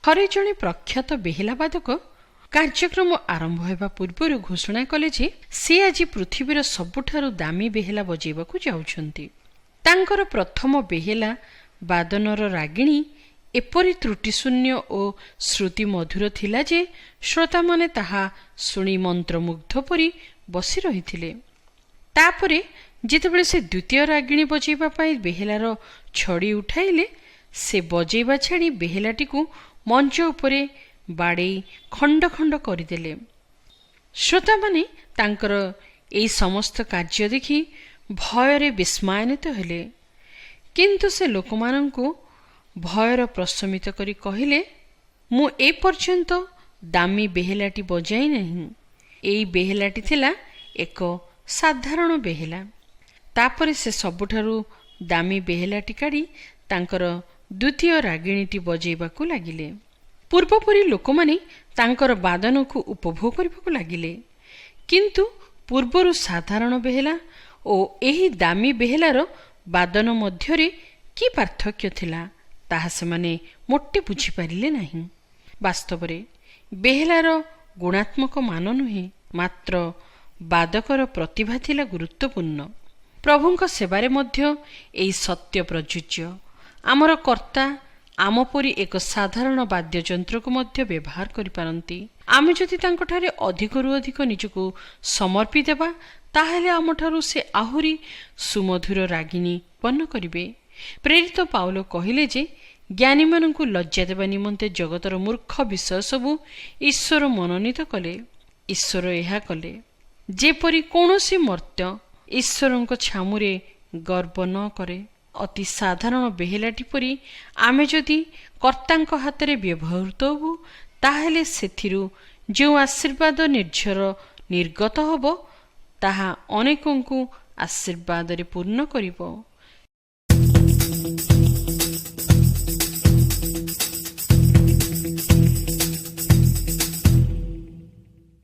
ଥରେ ଜଣେ ପ୍ରଖ୍ୟାତ ବେହେଲାବାଦକ କାର୍ଯ୍ୟକ୍ରମ ଆରମ୍ଭ ହେବା ପୂର୍ବରୁ ଘୋଷଣା କଲେ ଯେ ସେ ଆଜି ପୃଥିବୀର ସବୁଠାରୁ ଦାମୀ ବେହେଲା ବଜାଇବାକୁ ଯାଉଛନ୍ତି। ତାଙ୍କର ପ୍ରଥମ ବେହେଲା ବାଦନର ରାଗିଣୀ ଏପରି ତ୍ରୁଟିଶୂନ୍ୟ ଓ ଶ୍ରୁତି ମଧୁର ଥିଲା ଯେ ଶ୍ରୋତାମାନେ ତାହା ଶୁଣି ମନ୍ତ୍ରମୁଗ୍ଧ ପରି ବସି ରହିଥିଲେ। ତାପରେ ଯେତେବେଳେ ସେ ଦ୍ୱିତୀୟ ରାଗିଣୀ ବଜାଇବା ପାଇଁ ବେହେଲାର ଛଡ଼ି ଉଠାଇଲେ, ସେ ବଜାଇବା ଛାଡ଼ି ବେହେଲାଟିକୁ ମଞ୍ଚ ଉପରେ ବାଡ଼େଇ ଖଣ୍ଡ ଖଣ୍ଡ କରିଦେଲେ। ଶ୍ରୋତାମାନେ ତାଙ୍କର ଏହି ସମସ୍ତ କାର୍ଯ୍ୟ ଦେଖି ଭୟରେ ବିସ୍ମୟାନ୍ୱିତ ହେଲେ। କିନ୍ତୁ ସେ ଲୋକମାନଙ୍କୁ ଭୟର ପ୍ରଶମିତ କରି କହିଲେ, ମୁଁ ଏପର୍ଯ୍ୟନ୍ତ ଦାମୀ ବେହେଲାଟି ବଜାଇ ନାହିଁ। ଏଇ ବେହେଲାଟି ଥିଲା ଏକ ସାଧାରଣ ବେହେଲା। ତାପରେ ସେ ସବୁଠାରୁ ଦାମୀ ବେହେଲାଟି କାଢ଼ି ତାଙ୍କର ଦ୍ୱିତୀୟ ରାଗିଣୀଟି ବଜାଇବାକୁ ଲାଗିଲେ। ପୂର୍ବପରି ଲୋକମାନେ ତାଙ୍କର ବାଦନକୁ ଉପଭୋଗ କରିବାକୁ ଲାଗିଲେ। କିନ୍ତୁ ପୂର୍ବରୁ ସାଧାରଣ ବେହେଲା ଓ ଏହି ଦାମୀ ବେହେଲାର ବାଦନ ମଧ୍ୟରେ କି ପାର୍ଥକ୍ୟ ଥିଲା ତାହା ସେମାନେ ମୋଟେ ବୁଝିପାରିଲେ ନାହିଁ। ବାସ୍ତବରେ ବେହେଲାର ଗୁଣାତ୍ମକ ମାନ ନୁହେଁ, ମାତ୍ର ବାଦକର ପ୍ରତିଭା ଥିଲା ଗୁରୁତ୍ୱପୂର୍ଣ୍ଣ। ପ୍ରଭୁଙ୍କ ସେବାରେ ମଧ୍ୟ ଏହି ସତ୍ୟ ପ୍ରଯୁଜ୍ୟ। ଆମର କର୍ତ୍ତା ଆମ ପରି ଏକ ସାଧାରଣ ବାଦ୍ୟଯନ୍ତ୍ରକୁ ମଧ୍ୟ ବ୍ୟବହାର କରିପାରନ୍ତି। ଆମେ ଯଦି ତାଙ୍କଠାରେ ଅଧିକରୁ ଅଧିକ ନିଜକୁ ସମର୍ପି ଦେବା, ତାହେଲେ ଆମଠାରୁ ସେ ଆହୁରି ସୁମଧୁର ରାଗିଣୀ ଉତ୍ପନ୍ନ କରିବେ। ପ୍ରେରିତ ପାଉଲ କହିଲେ ଯେ ଜ୍ଞାନୀମାନଙ୍କୁ ଲଜ୍ଜା ଦେବା ନିମନ୍ତେ ଜଗତର ମୂର୍ଖ ବିଷୟ ସବୁ ଈଶ୍ୱର ମନୋନୀତ କଲେ। ଈଶ୍ୱର ଏହା କଲେ ଯେପରି କୌଣସି ମର୍ତ୍ତ୍ୟ ଈଶ୍ୱରଙ୍କ ଛାମୁରେ ଗର୍ବ ନ କରେ। ଅତି ସାଧାରଣ ବେହେଲାଟି ପରି ଆମେ ଯଦି କର୍ତ୍ତାଙ୍କ ହାତରେ ବ୍ୟବହୃତ ହେବୁ, ତାହେଲେ ସେଥିରୁ ଯେଉଁ ଆଶୀର୍ବାଦ ନିର୍ଝର ନିର୍ଗତ ହେବ, ତାହା ଅନେକଙ୍କୁ ଆଶୀର୍ବାଦରେ ପୂର୍ଣ୍ଣ କରିବ।